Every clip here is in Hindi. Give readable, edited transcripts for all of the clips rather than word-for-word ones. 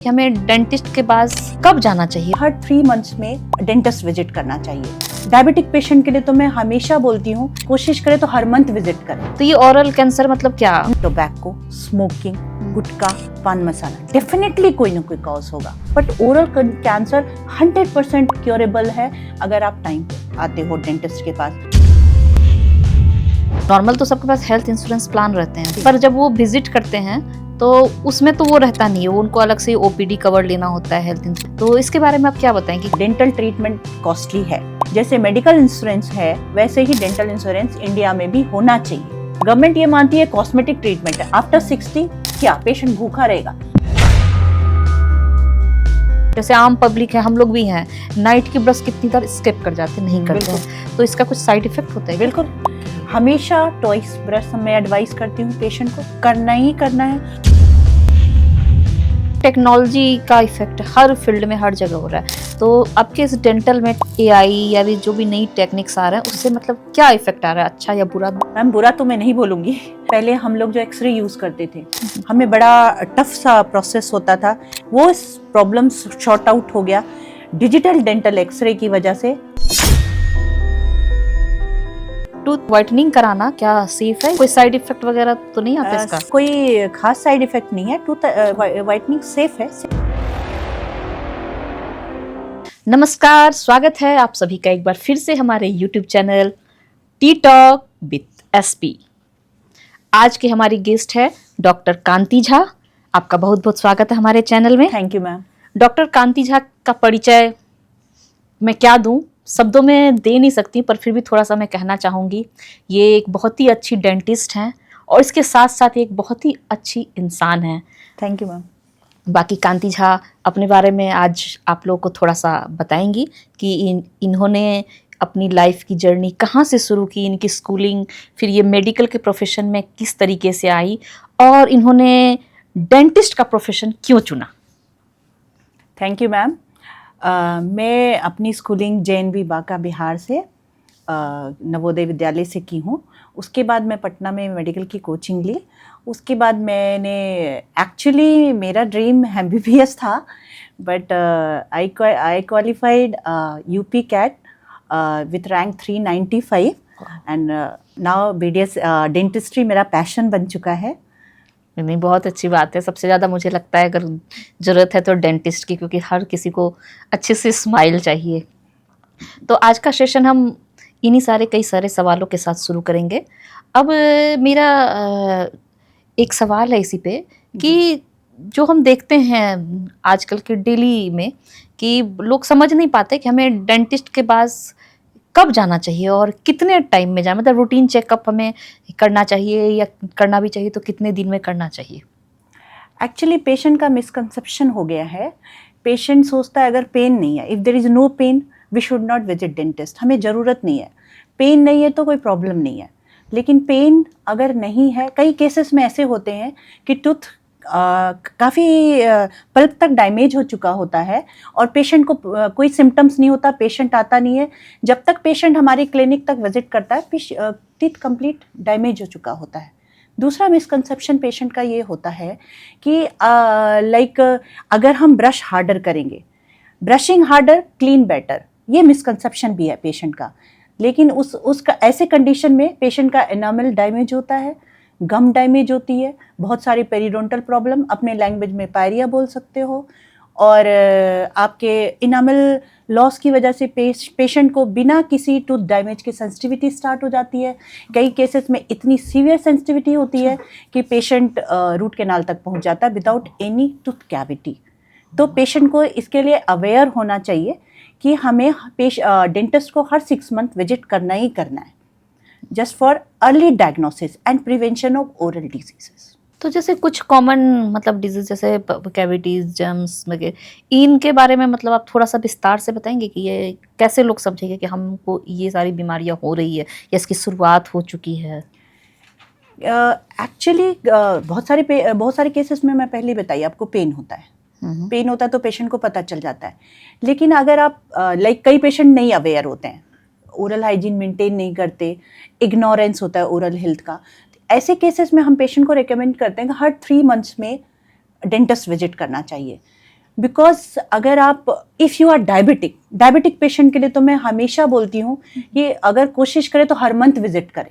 हमें डेंटिस्ट के पास कब जाना चाहिए? हर 3 मंथ्स में डेंटिस्ट विजिट करना चाहिए। डायबिटिक पेशेंट के लिए तो मैं हमेशा बोलती हूँ कोशिश करें तो हर मंथ विजिट करें। तो ये ओरल कैंसर मतलब क्या? टोबैको, स्मोकिंग, गुटखा, पान मसाला डेफिनेटली कोई ना कोई कॉज होगा, बट ओरल कैंसर 100% क्योरेबल है अगर आप टाइम पे आते हो डेंटिस्ट के पास। नॉर्मल तो सबके पास हेल्थ इंश्योरेंस प्लान रहते हैं, पर जब वो विजिट करते हैं तो उसमें तो वो रहता नहीं है, उनको अलग से ओपीडी कवर लेना होता है हेल्थ इंश्योरेंस। तो इसके बारे में आप क्या बताएंगे? डेंटल ट्रीटमेंट कॉस्टली है, जैसे मेडिकल इंश्योरेंस है वैसे ही डेंटल इंश्योरेंस इंडिया में भी होना चाहिए। गवर्नमेंट ये मानती है कॉस्मेटिक ट्रीटमेंट है, आफ्टर 60 क्या पेशेंट भूखा रहेगा? जैसे आम पब्लिक है, हम लोग भी हैं, नाइट की ब्रश कितनी बार स्किप कर जाते नहीं करते हैं, तो इसका कुछ साइड इफेक्ट होता है? बिल्कुल, हमेशा ट्वाइस ब्रश मैं एडवाइस करती हूँ पेशेंट को करना ही करना है। टेक्नोलॉजी का इफेक्ट हर फील्ड में हर जगह हो रहा है, तो आपके इस डेंटल में एआई या भी जो भी नई टेक्निक्स आ रहे हैं उससे मतलब क्या इफेक्ट आ रहा है, अच्छा या बुरा? मैम बुरा तो मैं नहीं बोलूंगी। पहले हम लोग जो एक्सरे यूज करते थे, हमें बड़ा टफ सा प्रोसेस होता था, वो प्रॉब्लम शॉर्ट आउट हो गया डिजिटल डेंटल एक्सरे की वजह से। टूथ व्हाइटनिंग कराना क्या सेफ है? कोई साइड इफेक्ट वगैरह तो नहीं आता इसका? कोई खास साइड इफेक्ट नहीं है, टूथ व्हाइटनिंग सेफ है। नमस्कार, स्वागत है आप सभी का एक बार फिर से हमारे YouTube channel T talk with SP. आज की हमारी गेस्ट है डॉक्टर कांति झा। आपका बहुत बहुत स्वागत है हमारे चैनल में। Thank you ma'am. डॉक्टर कांति झा का परिचय मैं क्या दूं, शब्दों में दे नहीं सकती, पर फिर भी थोड़ा सा मैं कहना चाहूँगी। ये एक बहुत ही अच्छी डेंटिस्ट हैं और इसके साथ साथ एक बहुत ही अच्छी इंसान हैं। Thank you ma'am. बाकी कांति झा अपने बारे में आज आप लोगों को थोड़ा सा बताएंगी कि इन्होंने अपनी लाइफ की जर्नी कहाँ से शुरू की, इनकी स्कूलिंग, फिर ये मेडिकल के प्रोफेशन में किस तरीके से आई और इन्होंने डेंटिस्ट का प्रोफेशन क्यों चुना। Thank you ma'am. मैं अपनी स्कूलिंग JNV बांका बिहार से नवोदय विद्यालय से की हूँ। उसके बाद मैं पटना में मेडिकल की कोचिंग ली। उसके बाद मैंने एक्चुअली मेरा ड्रीम MBBS था, but I qualified UP CAT with rank 395 and now BDS dentistry मेरा पैशन बन चुका है। नहीं, बहुत अच्छी बात है। सबसे ज़्यादा मुझे लगता है अगर ज़रूरत है तो डेंटिस्ट की, क्योंकि हर किसी को अच्छे से स्माइल चाहिए। तो आज का सेशन हम इन्हीं कई सारे सवालों के साथ शुरू करेंगे। अब मेरा एक सवाल है इसी पे कि जो हम देखते हैं आजकल के डेली में कि लोग समझ नहीं पाते कि हमें डेंटिस्ट के पास कब जाना चाहिए और कितने टाइम में जाना, मतलब रूटीन चेकअप हमें करना चाहिए या करना भी चाहिए तो कितने दिन में करना चाहिए? एक्चुअली पेशेंट का मिसकंसेप्शन हो गया है। पेशेंट सोचता है अगर पेन नहीं है, if there is no pain we should not visit dentist, हमें ज़रूरत नहीं है। पेन नहीं है तो कोई प्रॉब्लम नहीं है, लेकिन पेन अगर नहीं है, कई केसेस में ऐसे होते हैं कि टूथ काफ़ी पल्प तक डैमेज हो चुका होता है और पेशेंट को कोई सिम्टम्स नहीं होता, पेशेंट आता नहीं है। जब तक पेशेंट हमारी क्लिनिक तक विजिट करता है टीथ कंप्लीट डैमेज हो चुका होता है। दूसरा मिसकंसेप्शन पेशेंट का ये होता है कि अगर हम ब्रश हार्डर करेंगे, ब्रशिंग हार्डर क्लीन बेटर, ये मिसकंसेप्शन भी है पेशेंट का। लेकिन उसका ऐसे कंडीशन में पेशेंट का एनामल डैमेज होता है, गम डैमेज होती है, बहुत सारी पेरिडोंटल प्रॉब्लम, अपने लैंग्वेज में पायरिया बोल सकते हो, और आपके इनामल लॉस की वजह से पेशेंट को बिना किसी टूथ डैमेज की सेंसिटिविटी स्टार्ट हो जाती है। कई केसेस में इतनी सीवियर सेंसिटिविटी होती है कि पेशेंट रूट कैनाल तक पहुंच जाता है विदाउट एनी टूथ कैविटी। तो पेशेंट को इसके लिए अवेयर होना चाहिए कि हमें डेंटिस्ट को हर 6 मंथ विजिट करना ही करना है, just for early diagnosis and prevention of oral diseases. तो जैसे कुछ कॉमन मतलब डिजीज जैसे कैविटीज, जर्म्स वगैरह, इनके बारे में मतलब आप थोड़ा सा विस्तार से बताएंगे कि ये कैसे लोग समझेंगे कि हमको ये सारी बीमारियां हो रही है या इसकी शुरुआत हो चुकी है? एक्चुअली बहुत सारे केसेस में मैं पहले बताइए आपको पेन होता है। पेन होता है तो पेशेंट को पता चल जाता है, लेकिन अगर आप कई पेशेंट नहीं अवेयर होते हैं, ओरल हाइजीन मेंटेन नहीं करते, इग्नोरेंस होता है ओरल हेल्थ का, ऐसे केसेस में हम पेशेंट को रिकमेंड करते हैं कि हर 3 मंथ्स में डेंटिस्ट विजिट करना चाहिए। बिकॉज अगर आप if you are diabetic patient के लिए तो मैं हमेशा बोलती हूँ कि अगर कोशिश करें तो हर मंथ विजिट करें,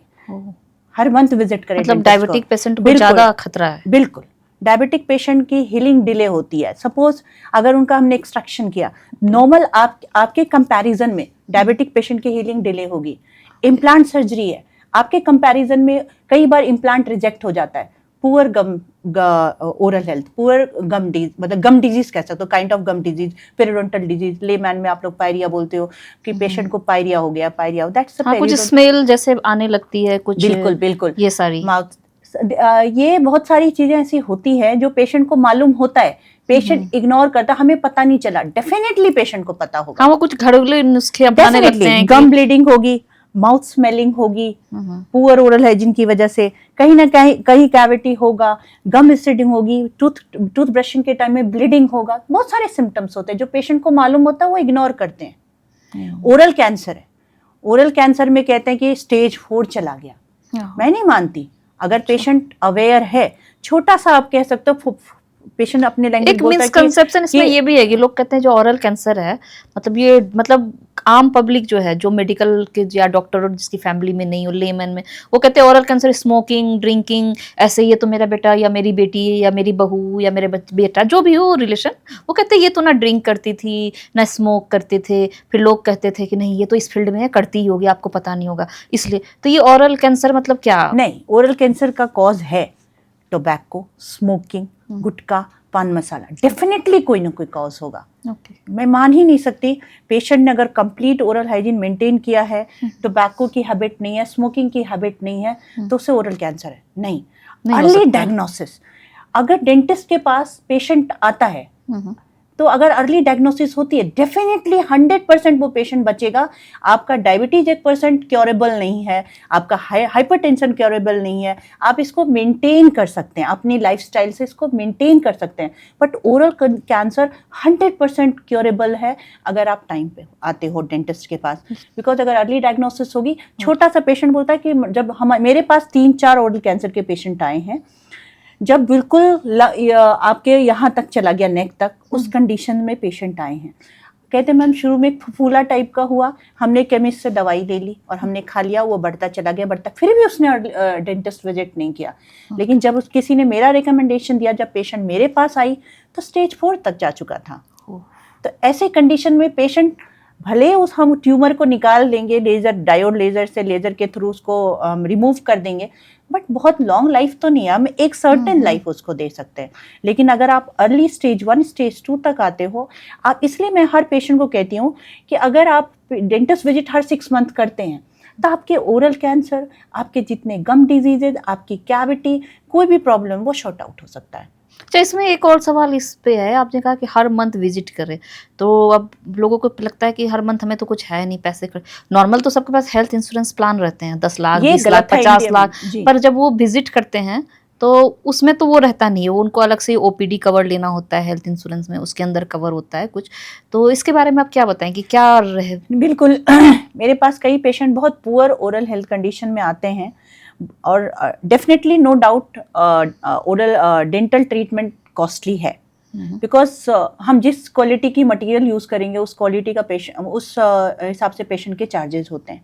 हर मंथ विजिट करें। मतलब dentist डायबिटिक को। पेशेंट को बिल्कुल, ज्यादा खतरा है। बिल्कुल डायबिटिक पेशेंट की हीलिंग डिले होती है। सपोज अगर उनका हमने एक्सट्रैक्शन किया, नॉर्मल आपके कंपैरिजन में डायबिटिक पेशेंट की हीलिंग डिले होगी। इम्प्लांट सर्जरी है, आपके कंपैरिजन में कई बार इम्प्लांट रिजेक्ट हो जाता है। Poor oral health, poor gum disease, मतलब गम डिजीज कह सकते हो, kind of gum disease, periodontal disease, layman में आप लोग पायरिया बोलते हो कि पेशेंट को पायरिया हो गया, दैट्स हाँ, कुछ स्मेल जैसे आने लगती है कुछ। बिल्कुल बिल्कुल, ये सारी माउथ, ये बहुत सारी चीजें ऐसी होती है जो पेशेंट को मालूम होता है, पेशेंट इग्नोर करता, हमें पता नहीं चला। डेफिनेटली पेशेंट को पता होगा। हाँ, वो कुछ घरेलू नुस्खे अपनाने लगते हैं गम ब्लीडिंग होगी, माउथ स्मेलिंग होगी, पुअर ओरल हाइजीन की वजह से कहीं ना कहीं कैविटी होगा, गम एसिडिंग होगी, टूथ ब्रशिंग के टाइम में ब्लीडिंग होगा। बहुत सारे सिम्टम्स होते हैं जो पेशेंट को मालूम होता है, वो इग्नोर करते हैं। ओरल कैंसर है, ओरल कैंसर में कहते हैं कि स्टेज 4 चला गया। मैं नहीं मानती। अगर पेशेंट अवेयर है, छोटा सा आप कह सकते हो, पेशेंट अपने लैंग्वेज एक बोलता है मिसकंसेप्शन इसमें ये भी है कि लोग कहते हैं जो ऑरल कैंसर है, मतलब ये मतलब आम पब्लिक जो है, जो मेडिकल के या डॉक्टर और जिसकी फैमिली में नहीं हो, लेमैन में, वो कहते हैं ऑरल कैंसर स्मोकिंग, ड्रिंकिंग, ऐसे ये तो मेरा बेटा या मेरी बेटी या मेरी बहू या मेरे बेटा जो भी हो रिलेशन, वो कहते हैं ये तो ना ड्रिंक करती थी ना स्मोक करते थे, फिर लोग कहते थे कि नहीं ये तो इस फील्ड में है, करती ही होगी, आपको पता नहीं होगा, इसलिए। तो ये ऑरल कैंसर मतलब क्या? नहीं, ओरल कैंसर का कॉज है टोबैको, स्मोकिंग, गुटखा, पान मसाला, डेफिनेटली कोई ना कोई कॉज होगा। मैं मान ही नहीं सकती। पेशेंट ने अगर कंप्लीट ओरल हाइजीन मेंटेन किया है, टोबैको की हैबिट नहीं है, स्मोकिंग की हैबिट नहीं है, तो उसे ओरल कैंसर है नहीं। अर्ली डायग्नोसिस, अगर डेंटिस्ट के पास पेशेंट आता है तो अगर अर्ली डायग्नोसिस होती है, डेफिनेटली 100% वो पेशेंट बचेगा। आपका डायबिटीज 1% क्योरेबल नहीं है, आपका हाइपरटेंशन क्योरेबल नहीं है, आप इसको मेंटेन कर सकते हैं, अपनी लाइफस्टाइल से इसको मेंटेन कर सकते हैं। बट ओरल कैंसर 100% क्योरेबल है अगर आप टाइम पे आते हो डेंटिस्ट के पास। बिकॉज अगर अर्ली डायग्नोसिस होगी, छोटा सा पेशेंट बोलता है कि जब मेरे पास 3-4 ओरल कैंसर के पेशेंट आए हैं, जब बिल्कुल आपके यहाँ तक चला गया, नेक तक, उस कंडीशन में पेशेंट आए हैं। कहते मैम शुरू में फूला टाइप का हुआ, हमने केमिस्ट से दवाई ले ली और हमने खा लिया, वो बढ़ता चला गया, फिर भी उसने डेंटिस्ट विजिट नहीं किया। लेकिन जब किसी ने मेरा रिकमेंडेशन दिया, जब पेशेंट मेरे पास आई तो स्टेज 4 तक जा चुका था। तो ऐसे कंडीशन में पेशेंट भले हम ट्यूमर को निकाल देंगे लेजर, डायोड लेजर से, लेजर के थ्रू उसको रिमूव कर देंगे, बट बहुत लॉन्ग लाइफ तो नहीं है, हम एक सर्टेन लाइफ उसको दे सकते हैं। लेकिन अगर आप अर्ली स्टेज 1 स्टेज 2 तक आते हो, आप, इसलिए मैं हर पेशेंट को कहती हूँ कि अगर आप डेंटिस्ट विजिट हर 6 मंथ करते हैं तो आपके ओरल कैंसर, आपके जितने गम डिजीजेज, आपकी कैविटी, कोई भी प्रॉब्लम वो शॉर्ट आउट हो सकता है। अच्छा, इसमें एक और सवाल इस पे है, आपने कहा कि हर मंथ विजिट करें, तो अब लोगों को लगता है कि हर मंथ हमें तो कुछ है नहीं, पैसे कर, नॉर्मल तो सबके पास हेल्थ इंश्योरेंस प्लान रहते हैं 10 लाख, 20 लाख, 50 लाख, पर जब वो विजिट करते हैं तो उसमें तो वो रहता नहीं है, उनको अलग से ओपीडी कवर लेना होता है हेल्थ इंश्योरेंस में, उसके अंदर कवर होता है कुछ। तो इसके बारे में आप क्या बताएं कि क्या रहे? बिल्कुल मेरे पास कई पेशेंट बहुत पुअर ओरल हेल्थ कंडीशन में आते हैं, और definitely no doubt oral dental treatment costly है, बिकॉज हम जिस क्वालिटी की मटेरियल यूज़ करेंगे उस क्वालिटी का पेशेंट, उस हिसाब से पेशेंट के चार्जेस होते हैं।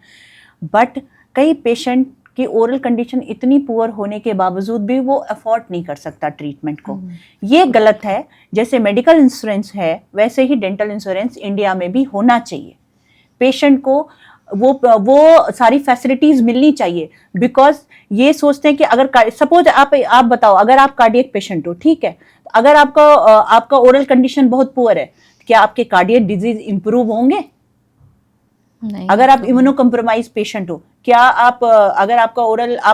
बट कई पेशेंट की ओरल कंडीशन इतनी पुअर होने के बावजूद भी वो अफोर्ड नहीं कर सकता ट्रीटमेंट को। ये गलत है। जैसे मेडिकल इंश्योरेंस है वैसे ही डेंटल इंश्योरेंस इंडिया में भी होना चाहिए। पेशेंट को वो सारी फैसिलिटीज मिलनी चाहिए, बिकॉज ये सोचते हैं कि अगर सपोज आप बताओ, अगर आप कार्डियक पेशेंट हो, ठीक है, अगर आपका ओरल कंडीशन बहुत पुअर है, क्या आपके कार्डियक डिजीज इंप्रूव होंगे? नहीं। अगर आप इम्यूनो कॉम्प्रोमाइज पेशेंट हो, क्या अगर आप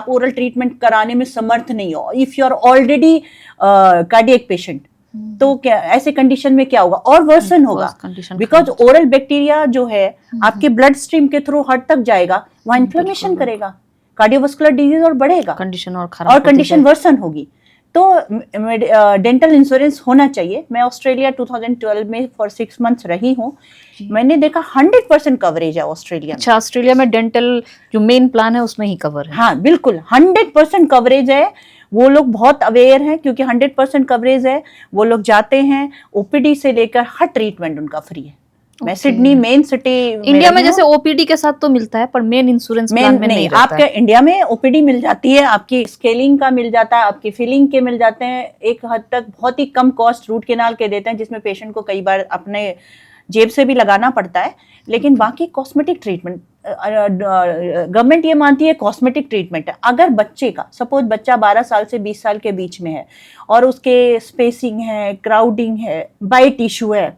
ओरल ट्रीटमेंट कराने में समर्थ नहीं हो, if you are already cardiac patient, तो क्या ऐसे कंडीशन में क्या होगा? और वर्सन होगा, बिकॉज ओरल बैक्टीरिया जो है आपके ब्लड स्ट्रीम के थ्रू हार्ट तक जाएगा, वहां इन्फ्लेमेशन करेगा, कार्डियोवास्कुलर डिजीज और बढ़ेगा, कंडीशन और खराब, और कंडीशन वर्सन होगी। तो डेंटल इंश्योरेंस होना चाहिए। मैं ऑस्ट्रेलिया 2012 में फॉर 6 मंथ्स रही हूँ, मैंने देखा 100% कवरेज है ऑस्ट्रेलिया में। अच्छा, ऑस्ट्रेलिया में डेंटल जो मेन प्लान है उसमें ही कवर है? हाँ बिल्कुल, 100% कवरेज है। वो लोग बहुत अवेयर हैं क्योंकि 100% कवरेज है। वो लोग जाते हैं, ओपीडी से लेकर हर ट्रीटमेंट उनका फ्री है। मैं सिडनी मेन सिटी इंडिया में जैसे ओपीडी के साथ तो मिलता है, पर मेन इंश्योरेंस प्लान में नहीं रहता आपके इंडिया में ओपीडी मिल जाती है, आपकी स्केलिंग का मिल जाता है, आपकी फिलिंग के मिल जाते हैं, एक हद तक बहुत ही कम कॉस्ट रूट कैनाल के देते हैं, जिसमें पेशेंट को कई बार अपने जेब से भी लगाना पड़ता है। लेकिन बाकी कॉस्मेटिक ट्रीटमेंट गवर्नमेंट ये मानती है कॉस्मेटिक ट्रीटमेंट है। अगर बच्चे का सपोज बच्चा 12 साल से 20 साल के बीच में है और उसके स्पेसिंग है, क्राउडिंग है, बाइट इशू है,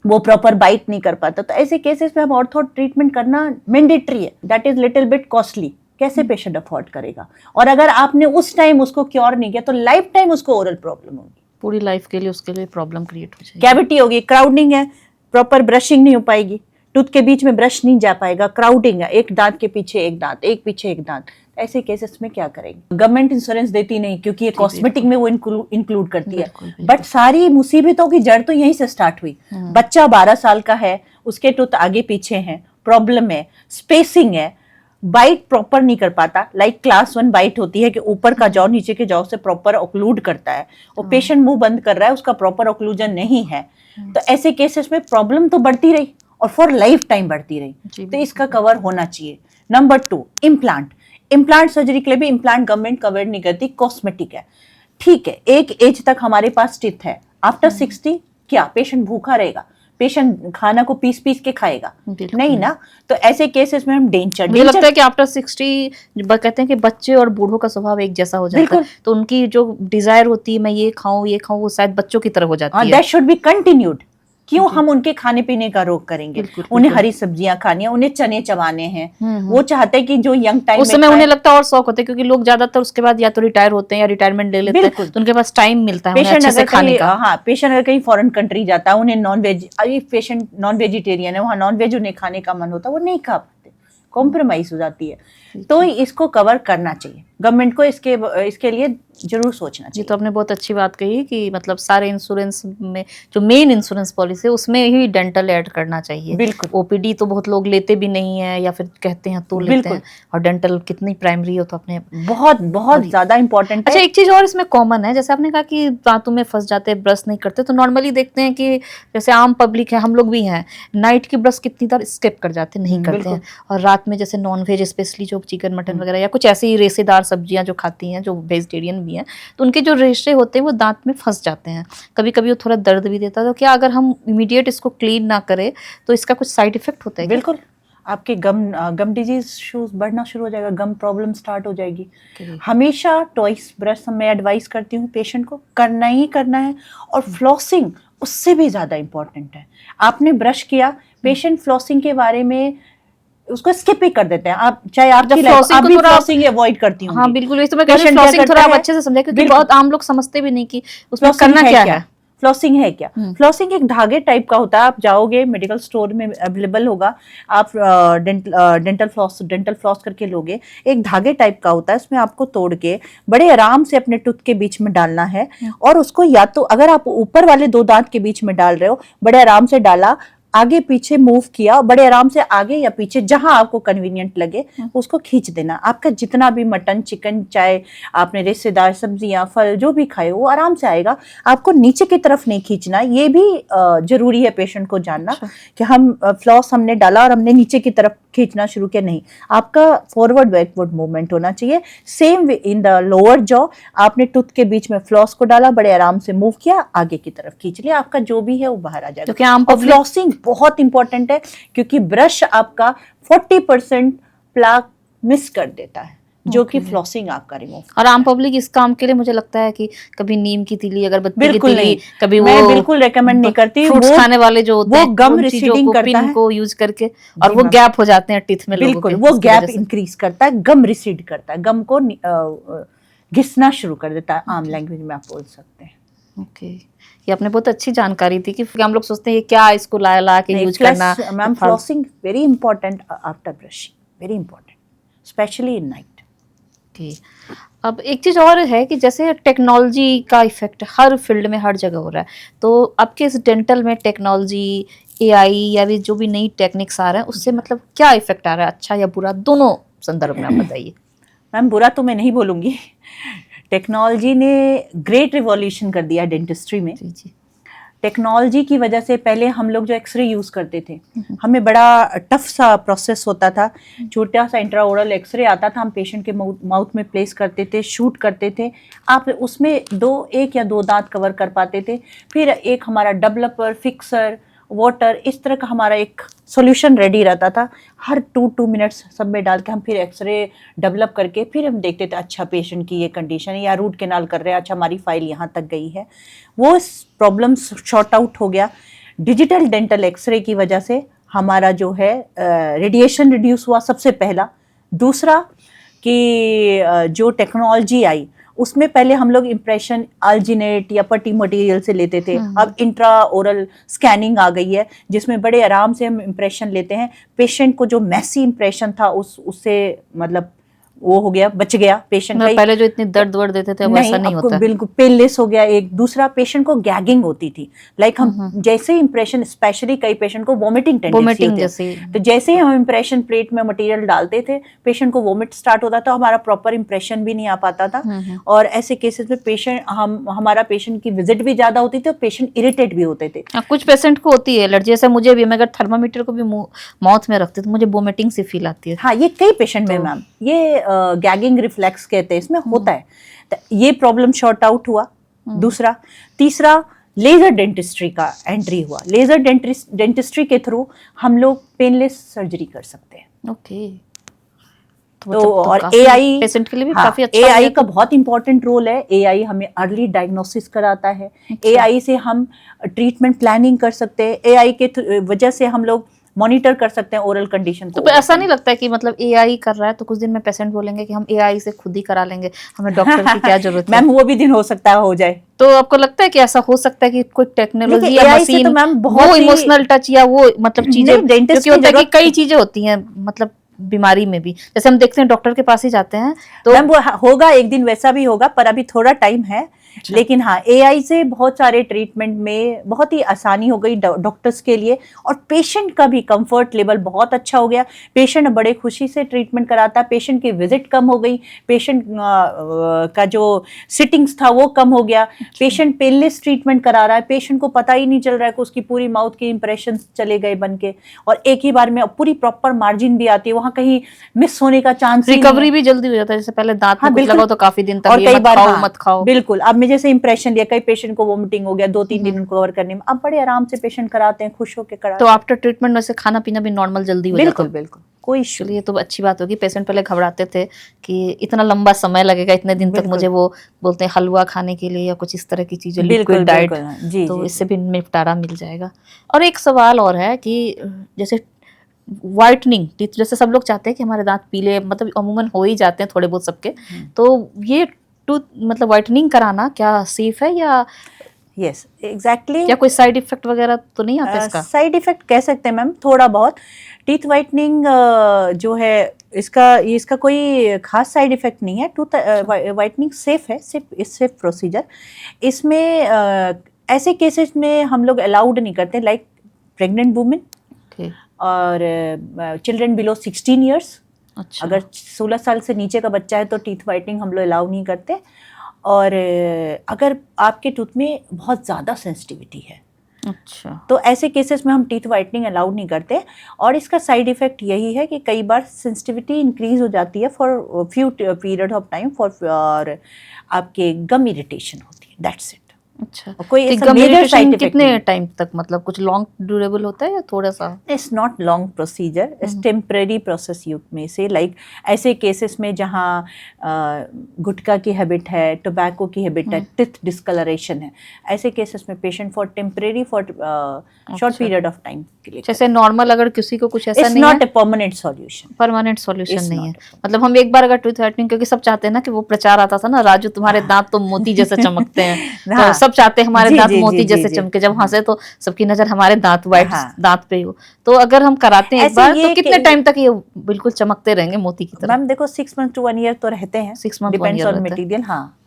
वो प्रॉपर बाइट नहीं कर पाता, तो ऐसे केसेस में हम ऑर्थो ट्रीटमेंट करना मैंडेटरी है। That is little bit costly. कैसे पेशेंट अफोर्ड करेगा? और अगर आपने उस टाइम उसको क्योर नहीं किया तो लाइफ टाइम उसको ओरल प्रॉब्लम होगी, पूरी लाइफ के लिए उसके लिए प्रॉब्लम क्रिएट हो जाएगी। कैविटी होगी, क्राउडिंग है, प्रॉपर ब्रशिंग नहीं हो पाएगी, टूथ के बीच में ब्रश नहीं जा पाएगा, क्राउडिंग है, एक दांत के पीछे एक दांत, एक पीछे एक दांत। ऐसे केसेस में क्या करेंगे? गवर्नमेंट इंश्योरेंस देती नहीं क्योंकि ये कॉस्मेटिक में वो इंक्लूड करती है। बट सारी मुसीबतों की जड़ तो यहीं से स्टार्ट हुई। बच्चा 12 साल का है, उसके टूथ आगे पीछे हैं, प्रॉब्लम है, स्पेसिंग है, बाइट प्रॉपर नहीं कर पाता। लाइक क्लास 1 बाइट होती है कि ऊपर का जॉ नीचे के जॉ से प्रॉपर ऑक्लूड करता है, और पेशेंट मुंह बंद कर रहा है, उसका प्रॉपर ऑक्लूजन नहीं है। तो ऐसे केसेस में प्रॉब्लम तो बढ़ती रही और फॉर लाइफ टाइम बढ़ती रही। तो इसका कवर होना चाहिए। नंबर 2, इम्प्लांट सर्जरी के लिए भी इम्प्लांट गवर्नमेंट कवर नहीं करती, कॉस्मेटिक है। ठीक है, एक एज तक हमारे पास टीथ है, आफ्टर 60 क्या पेशेंट भूखा रहेगा? पेशेंट खाना को पीस पीस के खाएगा? नहीं ना। तो ऐसे केसेस में हम डेंचर, मुझे लगता है कि आफ्टर 60 कहते हैं कि बच्चे और बूढ़ों का स्वभाव एक जैसा हो जाता है, तो उनकी जो डिजायर होती है मैं ये खाऊं वो शायद बच्चों की तरह हो जाती है। That should be continued. क्यों हम उनके खाने पीने का रोक करेंगे? उन्हें हरी सब्जियां खानी है, उन्हें चने चबाने हैं। वो चाहते हैं कि जो यंग टाइम उस समय उन्हें लगता है और शौक होता है, क्योंकि लोग ज्यादातर उसके बाद या तो रिटायर होते हैं या रिटायरमेंट ले लेते हैं, तो उनके पास टाइम मिलता है उन्हें अच्छे से खाने का। हाँ, पेशेंट अगर कहीं फॉरेन कंट्री जाता है, उन्हें non veg, patient non vegetarian है, वहाँ नॉन वेज उन्हें खाने का मन होता है, वो नहीं खा पाते, कॉम्प्रोमाइज हो जाती है। तो इसको कवर करना चाहिए गवर्नमेंट को, इसके लिए जरूर सोचना चाहिए। तो आपने बहुत अच्छी बात कही कि मतलब सारे इंश्योरेंस में जो मेन इंश्योरेंस पॉलिसी है उसमें ही डेंटल ऐड करना चाहिए। बिल्कुल। ओपीडी तो बहुत लोग लेते भी नहीं है या फिर कहते हैं तो लेते हैं, और डेंटल कितनी प्राइमरी हो तो अपने बहुत ज्यादा इंपॉर्टेंट है। अच्छा, एक चीज और इसमें कॉमन है, जैसे आपने कहा कि दांतों में फंस जाते हैं, ब्रश नहीं करते, तो नॉर्मली देखते हैं कि जैसे आम पब्लिक है, हम लोग भी हैं, नाइट की ब्रश कितनी बार स्किप कर जाते हैं, नहीं करते हैं, और रात में जैसे नॉन वेज स्पेशली जो चिकन मटन वगैरह या कुछ ऐसी रेशेदार सब्जियां जो खाती हैं, जो वेजिटेरियन भी हैं, तो उनके जो रेशे होते हैं वो दांत में फंस जाते हैं, कभी कभी वो थोड़ा दर्द भी देता है। तो क्या अगर हम इमीडिएट इसको क्लीन ना करें तो इसका कुछ साइड इफेक्ट होता है? बिल्कुल, आपके गम डिजीज इश्यूज बढ़ना शुरू हो जाएगा, गम प्रॉब्लम स्टार्ट हो जाएगी। हमेशा टॉइस ब्रश मैं एडवाइस करती हूँ पेशेंट को करना ही करना है, और फ्लॉसिंग उससे भी ज्यादा इंपॉर्टेंट है। आपने ब्रश किया, पेशेंट फ्लॉसिंग के बारे में उसको स्किप ही कर देते हैं। आप चाहे आपकी फ्लॉसिंग अवॉइड करती हूँ। हाँ बिल्कुल, इस तो मैं फ्लॉसिंग थोड़ा आप अच्छे से समझाएं, क्योंकि बहुत आम लोग समझते भी नहीं कि उसमें करना क्या है। फ्लॉसिंग है क्या? फ्लॉसिंग एक धागे टाइप का होता है। आप जाओगे मेडिकल स्टोर में अवेलेबल होगा, आप डेंटल फ्लॉस करके लोगे। एक धागे टाइप का होता है, इसमें आपको तोड़ के बड़े आराम से अपने टूथ के बीच में डालना है, और उसको या तो अगर आप ऊपर वाले 2 दांत के बीच में डाल रहे हो, बड़े आराम से डाला, आगे पीछे मूव किया, बड़े आराम से आगे या पीछे जहां आपको कन्वीनियंट लगे उसको खींच देना। आपका जितना भी मटन चिकन, चाहे आपने रेशेदार सब्जियां फल जो भी खाए, वो आराम से आएगा। आपको नीचे की तरफ नहीं खींचना। ये भी जरूरी है पेशेंट को जानना कि हम फ्लॉस हमने डाला और हमने नीचे की तरफ खींचना शुरू किया, नहीं। आपका फॉरवर्ड बैकवर्ड मूवमेंट होना चाहिए। Same in the lower jaw, आपने टूथ के बीच में फ्लॉस को डाला, बड़े आराम से मूव किया, आगे की तरफ खींच लिया, आपका जो भी है वो बाहर आ जाएगा। तो फ्लॉसिंग बहुत इंपॉर्टेंट है, क्योंकि ब्रश आपका 40% प्लाक मिस कर देता है, जो कि फ्लॉसिंग आपका रिमूव। और आम पब्लिक इस काम के लिए मुझे लगता है कि कभी नीम की तिली, अगरबत्ती की तिली, कभी मैं बिल्कुल रेकमेंड नहीं करती। फ्रूट्स खाने वाले जो होते हैं, वो गम रिसीडिंग करता है, को यूज करके, और वो गैप हो जाते हैं टीथ में। बिल्कुल, वो गैप इंक्रीज करता है, गम रिसीड करता है, गम को घिसना शुरू कर देता है, आम लैंग्वेज में आप बोल सकते हैं। ओके, ये आपने बहुत अच्छी जानकारी थी कि हम लोग सोचते हैं ये क्या, इसको ला के यूज करना। Ma'am, flossing very important after brushing, very important, specially in night. ठीक, अब एक चीज और है कि जैसे टेक्नोलॉजी का इफेक्ट हर फील्ड में हर जगह हो रहा है, तो आपके इस डेंटल में टेक्नोलॉजी, एआई या भी जो भी नई टेक्निक्स आ रहे हैं, उससे मतलब क्या इफेक्ट आ रहा है, अच्छा या बुरा, दोनों संदर्भ में आप बताइए। मैम, बुरा तो मैं नहीं बोलूंगी। टेक्नोलॉजी ने ग्रेट रिवॉल्यूशन कर दिया डेंटिस्ट्री में। जी जी। टेक्नोलॉजी की वजह से पहले हम लोग जो एक्सरे यूज़ करते थे, हमें बड़ा टफ सा प्रोसेस होता था। छोटा सा इंट्राओरल एक्सरे आता था, हम पेशेंट के माउथ में प्लेस करते थे, शूट करते थे। आप उसमें एक या दो दांत कवर कर पाते थे। फिर एक हमारा डेवलपर, फिक्सर, वाटर, इस तरह का हमारा एक सॉल्यूशन रेडी रहता था। हर 2 मिनट्स सब में डाल के हम फिर एक्सरे डेवलप करके फिर हम देखते थे, अच्छा पेशेंट की ये कंडीशन है या रूट कैनाल कर रहे हैं, अच्छा हमारी फाइल यहाँ तक गई है। वो प्रॉब्लम शॉर्ट आउट हो गया। डिजिटल डेंटल एक्सरे की वजह से हमारा जो है रेडिएशन रिड्यूस हुआ सबसे पहला। दूसरा कि जो टेक्नोलॉजी आई उसमें पहले हम लोग इम्प्रेशन अल्जिनेट या पट्टी मटेरियल से लेते थे, अब इंट्रा ओरल स्कैनिंग आ गई है जिसमें बड़े आराम से हम इम्प्रेशन लेते हैं। पेशेंट को जो मैसी इम्प्रेशन था उससे मतलब वो हो गया, बच गया पेशेंट का। पहले जो इतनी दर्द वर्द देते थे वो ऐसा नहीं होता, बिल्कुल पेनलेस हो गया। एक दूसरा, पेशेंट को गैगिंग होती थी, लाइक हम जैसे इंप्रेशन, स्पेशली कई पेशेंट को वोमिटिंग टेंडेंसी होती है, तो जैसे ही हम इंप्रेशन प्लेट में मटेरियल डालते थे पेशेंट को वोमिट स्टार्ट होता था, हमारा प्रॉपर इंप्रेशन भी नहीं आ पाता था। और ऐसे केसेस में पेशेंट हमारा पेशेंट की विजिट भी ज्यादा होती थी और पेशेंट इरिटेट भी होते थे। कुछ पेशेंट को होती है एलर्जी, जैसे मुझे भी, मैं अगर थर्मामीटर को भी माउथ में रखती तो मुझे वोमिटिंग सी फील आती है। हाँ, ये कई पेशेंट में मैम ये गैगिंग रिफ्लेक्स कहते हैं, इसमें होता है। तो ये प्रॉब्लम शॉर्ट आउट हुआ दूसरा। तीसरा, लेजर डेंटिस्ट्री का एंट्री हुआ। लेजर डेंटिस्ट्री के थ्रू हम लोग पेनलेस सर्जरी कर सकते हैं। ओके। तो और एआई पेशेंट के लिए भी हाँ, काफी अच्छा एआई का बहुत इंपॉर्टेंट रोल है। एआई हमें अर्ली डायग्नोसिस कराता है। एआई से हम ट्रीटमेंट प्लानिंग कर सकते हैं। एआई के वजह से हम लोग मॉनिटर कर सकते हैं ओरल कंडीशन को। तो ऐसा नहीं लगता है कि मतलब एआई कर रहा है तो कुछ दिन में पेशेंट बोलेंगे कि हम एआई से खुद ही करा लेंगे, हमें डॉक्टर की क्या जरूरत है? मैम वो भी दिन हो सकता है हो जाए। तो आपको लगता है कि ऐसा हो सकता है कि कोई टेक्नोलॉजी या मशीन, तो मैम बहुत वो इमोशनल टच या वो मतलब चीजें, क्योंकि होता है कि कई चीजें होती हैं मतलब बीमारी में भी, जैसे हम देखते हैं डॉक्टर के पास ही जाते हैं तो मैम वो होगा एक दिन, वैसा भी होगा, पर अभी थोड़ा टाइम है। लेकिन हाँ, एआई से बहुत सारे ट्रीटमेंट में बहुत ही आसानी हो गई डॉक्टर्स के लिए, और पेशेंट का भी कंफर्ट लेवल बहुत अच्छा हो गया। पेशेंट बड़े खुशी से ट्रीटमेंट कराता है, पेशेंट की विजिट कम हो गई, पेशेंट का जो सिटिंग्स था वो कम हो गया, पेशेंट पेनलेस ट्रीटमेंट करा रहा है, पेशेंट को पता ही नहीं चल रहा है कि उसकी पूरी माउथ की इंप्रेशन चले गए बन के, और एक ही बार में पूरी प्रॉपर मार्जिन भी आती है, वहाँ कहीं मिस होने का चांस, रिकवरी भी जल्दी हो जाता है। जैसे पहले दांत में कुछ लगाओ तो काफी दिन तक और ये कई बार मत खाओ। बिल्कुल, अब मैं जैसे इंप्रेशन लिया, कई पेशेंट को वोमिटिंग हो गया, 2-3 दिन उनको कवर करने में, अब बड़े आराम से पेशेंट कराते हैं, खुश होकर कराते तो आफ्टर ट्रीटमेंट में से खाना पीना भी नॉर्मल जल्दी हो जाता है। बिल्कुल बिल्कुल, कोई इश्यू। ये तो अच्छी बात होगी। पेशेंट पहले घबराते थे कि इतना लंबा समय लगेगा, इतने दिन तक मुझे वो बोलते हैं हलवा खाने के लिए या कुछ इस तरह की चीजें, लिक्विड डाइट, तो इससे भी निपटारा मिल जाएगा। और एक सवाल और है कि जैसे व्हाइटनिंग टीथ, जैसे सब लोग चाहते हैं कि हमारे दांत पीले, मतलब अमूमन हो ही जाते हैं थोड़े बहुत सबके, तो ये टूथ मतलब व्हाइटनिंग कराना क्या सेफ है या यस एग्जैक्टली, क्या कोई साइड इफेक्ट वगैरह तो नहीं आता इसका? साइड इफेक्ट कह सकते हैं मैम, थोड़ा बहुत। टीथ व्हाइटनिंग जो है इसका कोई खास साइड इफेक्ट नहीं है। टूथ व्हाइटनिंग सेफ है, सेफ प्रोसीजर। इसमें ऐसे केसेस में हम लोग अलाउड नहीं करते, लाइक प्रेग्नेंट वुमेन और चिल्ड्रन बिलो 16 ईयर्स। अच्छा। अगर 16 साल से नीचे का बच्चा है तो टीथ व्हाइटनिंग हम लोग अलाउ नहीं करते। और अगर आपके टूथ में बहुत ज़्यादा सेंसिटिविटी है, अच्छा, तो ऐसे केसेस में हम टीथ व्हाइटनिंग अलाउड नहीं करते। और इसका साइड इफेक्ट यही है कि कई बार सेंसिटिविटी इंक्रीज हो जाती है for few period of time, और आपके गम इरिटेशन होती है, दैट्स इट। अच्छा, कोई ऐसा मेजर साइड इफेक्ट कितने टाइम तक, मतलब कुछ लॉन्ग ड्यूरेबल होता है या थोड़ा सा? It's not long procedure, it's temporary process युग में से, लाइक ऐसे केसेस में जहाँ गुटखा की हैबिट है, टोबैको की हैबिट है, टिथ डिस्कलरेशन है, ऐसे केसेस में patient for temporary for short period of time के लिए। जैसे नॉर्मल अगर किसी को कुछ ऐसा नहीं है, it's not a permanent solution, permanent solution नहीं है। मतलब हम एक बार अगर टूथ व्हाइटनिंग, क्योंकि सब चाहते हैं ना कि वो प्रचार आता था ना, राजू तुम्हारे दांत तो मोती जैसे चमकते हैं, तो सब चाहते हैं हमारे दांत मोती जैसे चमके, जब हंसे तो सबकी नजर हमारे दांत व्हाइट दांत पे हो। तो अगर हम कराते हैं एक बार तो कितने टाइम तक ये बिल्कुल चमकते रहेंगे मोती की तरह? मैम देखो 6 months to 1 year तो रहते हैं, 6 month डिपेंड्स ऑन मटेरियल। हाँ,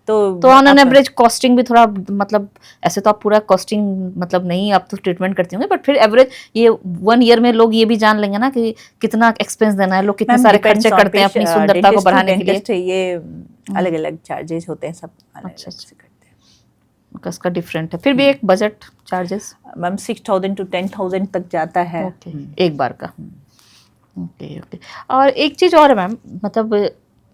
तो ऑन एन आपका- एवरेज कॉस्टिंग भी थोड़ा, मतलब ऐसे तो आप पूरा कॉस्टिंग मतलब नहीं, आप तो ट्रीटमेंट करती होंगे, बट फिर एवरेज ये 1 ईयर में लोग ये भी जान लेंगे ना कि कितना एक्सपेंस देना है, लोग कितने मैम सारे डिपेंड्स खर्चे ऑन करते हैं अपनी सुंदरता को डेंटिस्ट टू बढ़ाने के लिए। डेंटिस्ट, ये अलग अलग चार्जेस होते हैं, सब अलग अच्छा, अलग से करते उसका डिफरेंट है, फिर भी एक बजट चार्जेस। हैं मैम। 6,000 to 10,000 तक जाता है। ओके, एक बार का। Okay okay. और एक चीज और है मैम, मतलब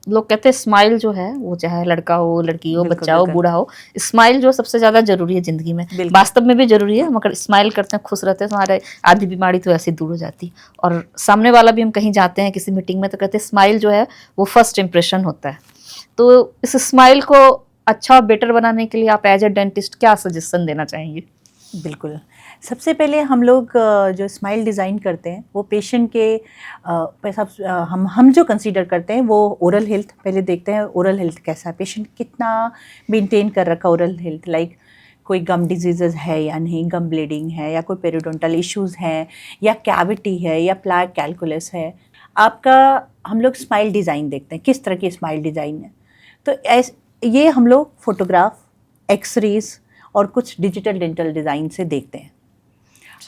लोग कहते हैं स्माइल जो है वो चाहे लड़का हो लड़की हो बिल्कुल, बच्चा हो बिल्कुल। बूढ़ा हो, स्माइल जो सबसे ज्यादा जरूरी है जिंदगी में। बिल्कुल। वास्तव में भी जरूरी है, मगर स्माइल करते हैं खुश रहते हैं तो हमारे आधी बीमारी तो ऐसे दूर हो जाती। और सामने वाला भी, हम कहीं जाते हैं किसी मीटिंग में तो कहते हैं स्माइल जो है वो फर्स्ट इंप्रेशन होता है। तो इस स्माइल को अच्छा और बेटर बनाने के लिए आप एज ए डेंटिस्ट क्या सजेशन देना चाहेंगे? बिल्कुल। सबसे पहले हम लोग जो स्माइल डिज़ाइन करते हैं वो पेशेंट के हम जो कंसीडर करते हैं वो ओरल हेल्थ पहले देखते हैं। ओरल हेल्थ कैसा है, पेशेंट कितना मेंटेन कर रखा ओरल हेल्थ, लाइक कोई गम डिजीज़ है या नहीं, गम ब्लीडिंग है या कोई पेरिडोंटल इश्यूज़ हैं या कैविटी है या प्लाक कैलकुलस है। आपका हम लोग स्माइल डिज़ाइन देखते हैं, किस तरह की स्माइल डिज़ाइन है। तो ये हम लोग फोटोग्राफ, एक्सरेज और कुछ डिजिटल डेंटल डिज़ाइन से देखते हैं।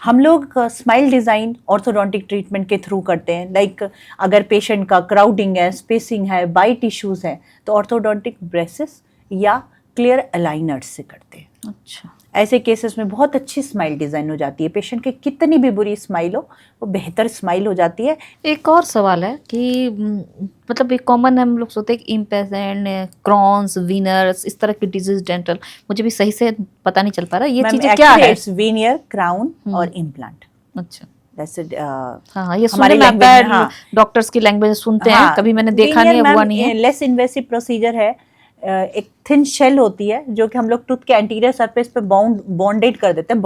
हम लोग स्माइल डिज़ाइन ऑर्थोडोंटिक ट्रीटमेंट के थ्रू करते हैं। लाइक अगर पेशेंट का क्राउडिंग है, स्पेसिंग है, बाइट इश्यूज़ हैं तो ऑर्थोडोंटिक ब्रेसेस या क्लियर अलाइनर्स से करते हैं। अच्छा, ऐसे केसेस में बहुत अच्छी स्माइल डिज़ाइन हो जाती है। पेशेंट की कितनी भी बुरी स्माइल हो वो बेहतर स्माइल हो जाती है। एक और सवाल है कि मतलब एक कॉमन हम लोग सोचते हैं कि इम्पेजेंट, क्रॉन्स, वीनर्स, इस तरह की डिजीज डेंटल, मुझे भी सही से पता नहीं चल पा रहा ये मैम चीजें क्या है? इट्स वीनियर, क्राउन और इम्प्लांट। अच्छा, जैसे हाँ ये हमारी सुनने में आता लैंग्वेज में, है, हाँ डॉक्टर्स की लैंग्वेज सुनते हैं, कभी मैंने देखा नहीं है, हुआ नहीं है। लेस इन्वेसिव प्रोसीजर है। एक थिन शेल होती है जो कि हम लोग टूथ के एंटीरियर सरफेस पे बॉन्डेड कर देते हैं,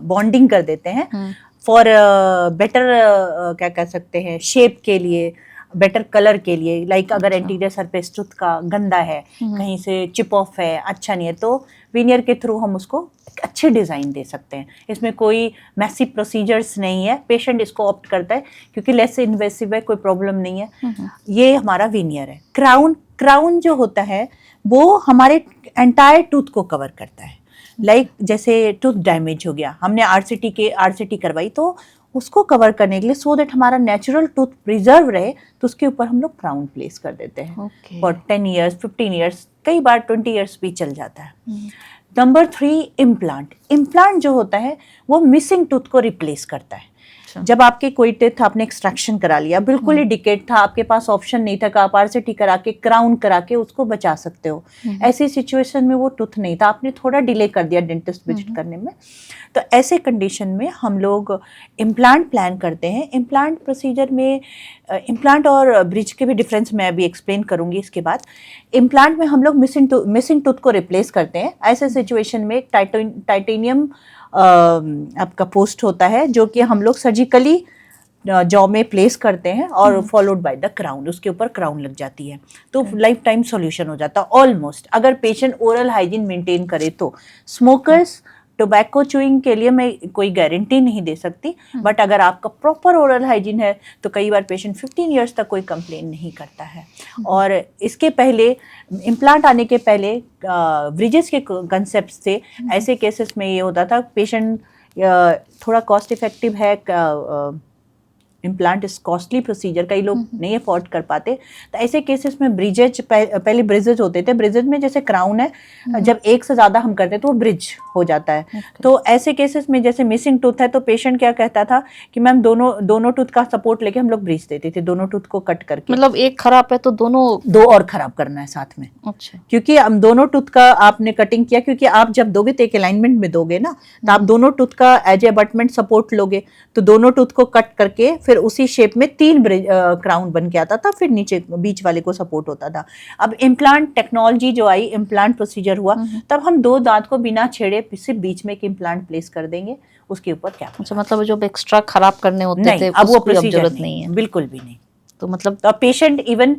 बॉन्डिंग कर देते हैं फॉर बेटर क्या कह सकते हैं, शेप के लिए, बेटर कलर के लिए। लाइक अगर एंटीरियर सरफेस टूथ का गंदा है, कहीं से चिप ऑफ है, अच्छा नहीं है, तो वीनियर के थ्रू हम उसको एक अच्छे डिज़ाइन दे सकते हैं। इसमें कोई मैसिव प्रोसीजर्स नहीं है, पेशेंट इसको ऑप्ट करता है क्योंकि लेस इन्वेसिव है, कोई प्रॉब्लम नहीं है। ये हमारा वीनियर है। क्राउन जो होता है वो हमारे एंटायर टूथ को कवर करता है। लाइक जैसे टूथ डैमेज हो गया, हमने आरसीटी करवाई तो उसको कवर करने के लिए, सो दैट हमारा नेचुरल टूथ प्रिजर्व रहे, तो उसके ऊपर हम लोग क्राउन प्लेस कर देते हैं फॉर 10 ईयर्स, 15 ईयर्स, कई बार 20 ईयर्स भी चल जाता है। Number 3 implant. इम्प्लांट जो होता है वो मिसिंग टूथ को रिप्लेस करता है। जब आपके कोई टेथ आपने एक्सट्रैक्शन करा लिया, बिल्कुल ही डिकेट था, आपके पास ऑप्शन नहीं था कि आप आरसीटी करा के, क्राउन करा के उसको बचा सकते हो। ऐसी सिचुएशन में वो टूथ नहीं था, आपने थोड़ा डिले कर दिया डेंटिस्ट विजिट करने में, तो ऐसे कंडीशन में हम लोग इम्प्लांट प्लान करते हैं। इम्प्लांट प्रोसीजर में इम्प्लांट और ब्रिज के भी डिफरेंस मैं अभी एक्सप्लेन करूंगी इसके बाद। इम्प्लांट में हम लोग मिसिंग टूथ को रिप्लेस करते हैं। ऐसे सिचुएशन में टाइटेनियम आपका पोस्ट होता है जो कि हम लोग सर्जिकली जॉ में प्लेस करते हैं और फॉलोड बाय द क्राउन, उसके ऊपर क्राउन लग जाती है, तो लाइफ टाइम सॉल्यूशन हो जाता है ऑलमोस्ट, अगर पेशेंट ओरल हाइजीन मेंटेन करे तो। स्मोकर्स, टोबैको च्यूइंग के लिए मैं कोई गारंटी नहीं दे सकती, बट अगर आपका प्रॉपर ओरल हाइजीन है तो कई बार पेशेंट 15 ईयर्स तक कोई कंप्लेन नहीं करता है। और इसके पहले, इम्प्लांट आने के पहले ब्रिजेस के कंसेप्ट से ऐसे केसेस में ये होता था पेशेंट थोड़ा कॉस्ट इफेक्टिव है, इम्प्लांट इज कॉस्टली प्रोसीजर, कई लोग नहीं अफोर्ड कर पाते, तो ऐसे केसेस में ब्रिजेज, पहले ब्रिजेज होते थे, ब्रिजेज में जैसे क्राउन है, जब एक से ज़्यादा हम करते तो वो ब्रिज हो जाता है। तो ऐसे केसेस में जैसे मिसिंग टूथ है तो पेशेंट क्या कहता था कि मैम दोनों टूथ का सपोर्ट लेके हम लोग ब्रिज देते थे, दोनों टूथ को कट करके। मतलब एक खराब है तो दो और खराब करना है साथ में। अच्छा, क्योंकि हम दोनों टूथ का आपने कटिंग किया, क्योंकि आप जब दोगे तो एक अलाइनमेंट में दोगे ना, तो आप दोनों टूथ का एज ए अबटमेंट सपोर्ट लोगे, तो दोनों टूथ को कट करके फिर उसी शेप में 3 क्राउन बन के आता था, फिर नीचे बीच वाले को सपोर्ट होता था। अब इम्प्लांट टेक्नोलॉजी जो आई, इम्प्लांट प्रोसीजर हुआ, तब हम 2 दांत को बिना छेड़े सिर्फ बीच में एक इम्प्लांट प्लेस कर देंगे, उसके ऊपर क्या। अच्छा, मतलब जो एक्स्ट्रा खराब करने होते थे अब वो प्रोसीजर जरूरत नहीं है, बिल्कुल भी नहीं। तो मतलब तो पेशेंट, इवन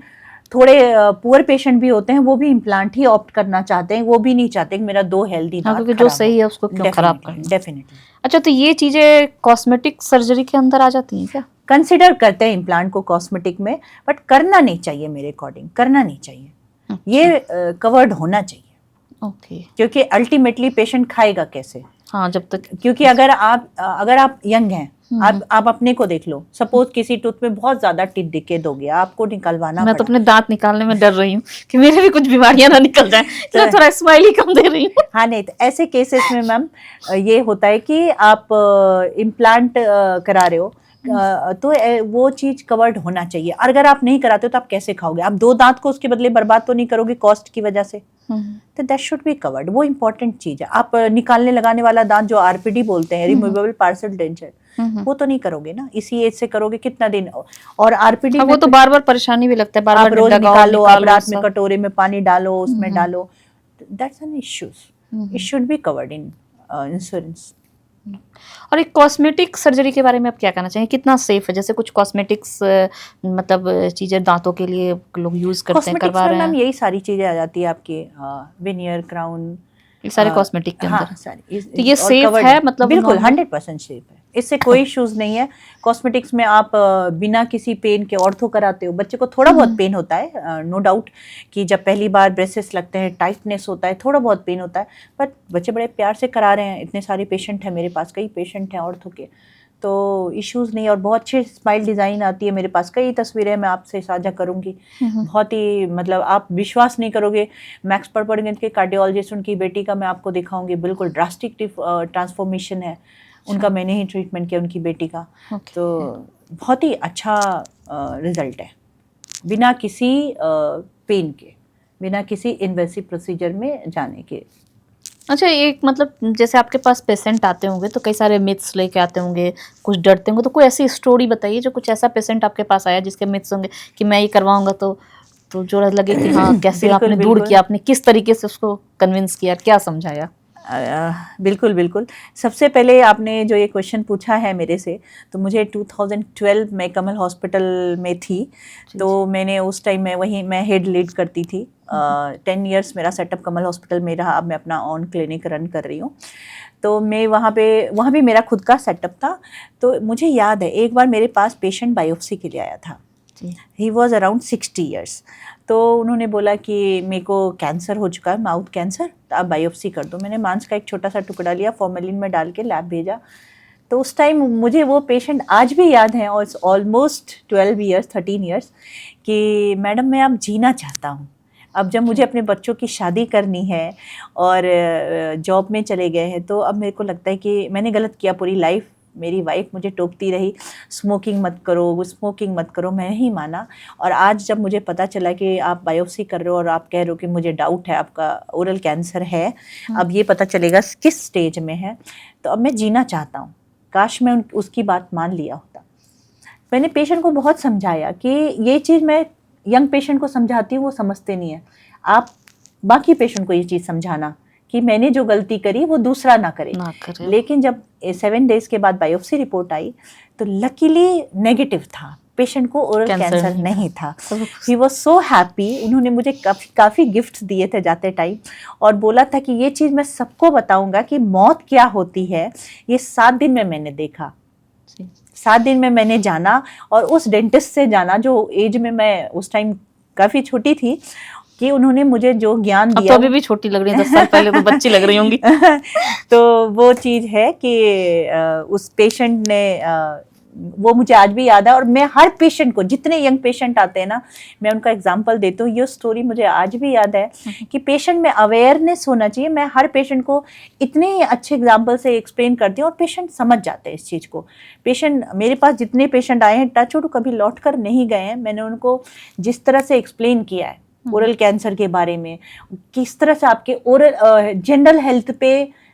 थोड़े पुअर पेशेंट भी होते हैं, वो भी इम्प्लांट ही ऑप्ट करना चाहते हैं, वो भी नहीं चाहते कि मेरा 2 हेल्दी दांत, क्योंकि जो सही है उसको क्यों खराब करना। डेफिनेटली। अच्छा, तो ये चीजें कॉस्मेटिक सर्जरी के अंदर आ जाती हैं क्या? कंसिडर करते हैं इम्प्लांट को कॉस्मेटिक में, बट करना नहीं चाहिए, मेरे अकॉर्डिंग करना नहीं चाहिए। ये कवर्ड होना चाहिए। ओके। क्योंकि अल्टीमेटली पेशेंट खाएगा कैसे? हाँ, जब तक क्योंकि अगर आप यंग हैं, आप अपने को देख लो, सपोज किसी टूथ में बहुत ज्यादा टीथ डिकेड हो गया, आपको निकलवाना मैं तो पड़ा। अपने दांत निकालने में डर रही हूँ कि मेरे भी कुछ बीमारियां ना निकल जाएं, इसलिए थोड़ा स्माइल ही कम दे रही हूँ। हाँ नहीं, तो ऐसे केसेस में मैम ये होता है कि आप इम्प्लांट करा रहे हो, तो वो चीज कवर्ड होना चाहिए। और अगर आप नहीं कराते हो तो आप कैसे खाओगे? आप 2 दांत को उसके बदले बर्बाद तो नहीं करोगे कॉस्ट की वजह से? तो दैट शुड बी कवर्ड, वो इंपॉर्टेंट चीज है। आप निकालने लगाने वाला दांत जो आरपीडी बोलते हैं, रिमूवेबल पार्सल डेंचर, वो तो नहीं करोगे ना, इसी एज से करोगे कितना दिन? और आरपीडी हाँ, वो तो बार बार परेशानी भी लगता है, बार आप बार रोज लगाओ, निकालो, आप निकालो रात में सब। कटोरे में पानी डालो, उसमें डालो, that's an issues, it should be covered in insurance. और एक कॉस्मेटिक सर्जरी के बारे में आप क्या कहना चाहेंगे, कितना सेफ है? जैसे कुछ कॉस्मेटिक्स मतलब चीजें दांतों के लिए लोग यूज करते हैं, कॉस्मेटिक्स करवा में रहे मैम हैं, यही सारी चीजें आ जाती है आपकी, विनियर, क्राउन, ये सारे कॉस्मेटिक के अंदर। हाँ सारी तो ये सेफ है मतलब? बिल्कुल normal? 100% सेफ है, इससे कोई इश्यूज नहीं है। कॉस्मेटिक्स में आप बिना किसी पेन के ऑर्थो कराते हो, बच्चे को थोड़ा बहुत पेन होता है, नो डाउट कि जब पहली बार ब्रेसेस लगते हैं टाइटनेस होता है, थोड़ा बहुत पेन होता है, बट बच्चे बड़े प्यार से करा रहे हैं। इतने सारे पेशेंट हैं मेरे पास, कई पेशेंट हैं ऑर्थो के, तो इश्यूज नहीं है। और बहुत अच्छे स्माइल डिज़ाइन आती है मेरे पास, कई तस्वीरें मैं आपसे साझा करूंगी। बहुत ही मतलब आप विश्वास नहीं करोगे, मैक्स पर्पड़गंज के कार्डियोलॉजिस्ट, उनकी बेटी का मैं आपको दिखाऊंगी, बिल्कुल ड्रास्टिक ट्रांसफॉर्मेशन है उनका, मैंने ही ट्रीटमेंट किया उनकी बेटी का। तो बहुत ही अच्छा रिजल्ट है, बिना किसी पेन के, बिना किसी इन्वेसिव प्रोसीजर में जाने के। अच्छा, एक मतलब जैसे आपके पास पेशेंट आते होंगे तो कई सारे मिथ्स लेके आते होंगे, कुछ डरते होंगे, तो कोई ऐसी स्टोरी बताइए जो कुछ ऐसा पेशेंट आपके पास आया जिसके मिथ्स होंगे कि मैं ये करवाऊंगा तो जो लगे कि हाँ कैसे आपने दूर किया, आपने किस तरीके से उसको कन्विंस किया, क्या समझाया? बिल्कुल बिल्कुल। सबसे पहले आपने जो ये क्वेश्चन पूछा है मेरे से, तो मुझे 2012 में कमल हॉस्पिटल में थी, तो मैंने उस टाइम में वहीं मैं हेड लीड करती थी। 10 इयर्स मेरा सेटअप कमल हॉस्पिटल में रहा, अब मैं अपना ऑन क्लिनिक रन कर रही हूँ। तो मैं वहाँ भी मेरा खुद का सेटअप था। तो मुझे याद है एक बार मेरे पास पेशेंट बायोप्सी के लिए आया था, ही वॉज अराउंड 60 ईयर्स। तो उन्होंने बोला कि मेरे को कैंसर हो चुका है, माउथ कैंसर, तो आप बायोप्सी कर दो। मैंने मांस का एक छोटा सा टुकड़ा लिया, फॉर्मेलिन में डाल के लैब भेजा। तो उस टाइम मुझे वो पेशेंट आज भी याद है, और ऑलमोस्ट 12 ईयर्स 13 ईयर्स, कि मैडम मैं अब जीना चाहता हूँ। अब जब मुझे अपने बच्चों की शादी करनी है और जॉब में चले गए हैं, तो अब मेरे को लगता है कि मैंने गलत किया पूरी लाइफ। मेरी वाइफ मुझे टोकती रही, स्मोकिंग मत करो, स्मोकिंग मत करो, मैं नहीं माना। और आज जब मुझे पता चला कि आप बायोप्सी कर रहे हो और आप कह रहे हो कि मुझे डाउट है आपका ओरल कैंसर है, अब ये पता चलेगा किस स्टेज में है, तो अब मैं जीना चाहता हूँ। काश मैं उसकी बात मान लिया होता। मैंने पेशेंट को बहुत समझाया कि ये चीज़ मैं यंग पेशेंट को समझाती हूँ, वो समझते नहीं है। आप बाकी पेशेंट को ये चीज़ समझाना कि मैंने जो गलती करी वो दूसरा ना करे। लेकिन जब 7 डेज के बाद बायोप्सी रिपोर्ट आई तो लकीली नेगेटिव था, पेशेंट को ओरल कैंसर नहीं था। He was so happy. उन्होंने मुझे काफ़ी गिफ्ट्स दिए थे जाते टाइम, और बोला था कि ये चीज़ मैं सबको बताऊंगा कि मौत क्या होती है। ये 7 दिन में मैंने देखा, 7 दिन में मैंने जाना, और उस डेंटिस्ट से जाना जो एज में मैं उस टाइम काफ़ी छोटी थी, कि उन्होंने मुझे जो ज्ञान दिया। तो अभी भी छोटी लग रही है, 10 साल पहले तो बच्ची लग रही होंगी। तो वो चीज़ है कि उस पेशेंट ने, वो मुझे आज भी याद है। और मैं हर पेशेंट को, जितने यंग पेशेंट आते हैं ना, मैं उनका एग्जांपल देती हूँ। ये स्टोरी मुझे आज भी याद है कि पेशेंट में अवेयरनेस होना चाहिए। मैं हर पेशेंट को इतने अच्छे एग्जांपल से एक्सप्लेन करती हूँ और पेशेंट समझ जाते हैं इस चीज़ को। पेशेंट, मेरे पास जितने पेशेंट आए हैं, टच वुड कभी लौट कर नहीं गए हैं। मैंने उनको जिस तरह से एक्सप्लेन किया है ओरल कैंसर के बारे में, किस तरह से आपके ओरल जनरल हेल्थ पे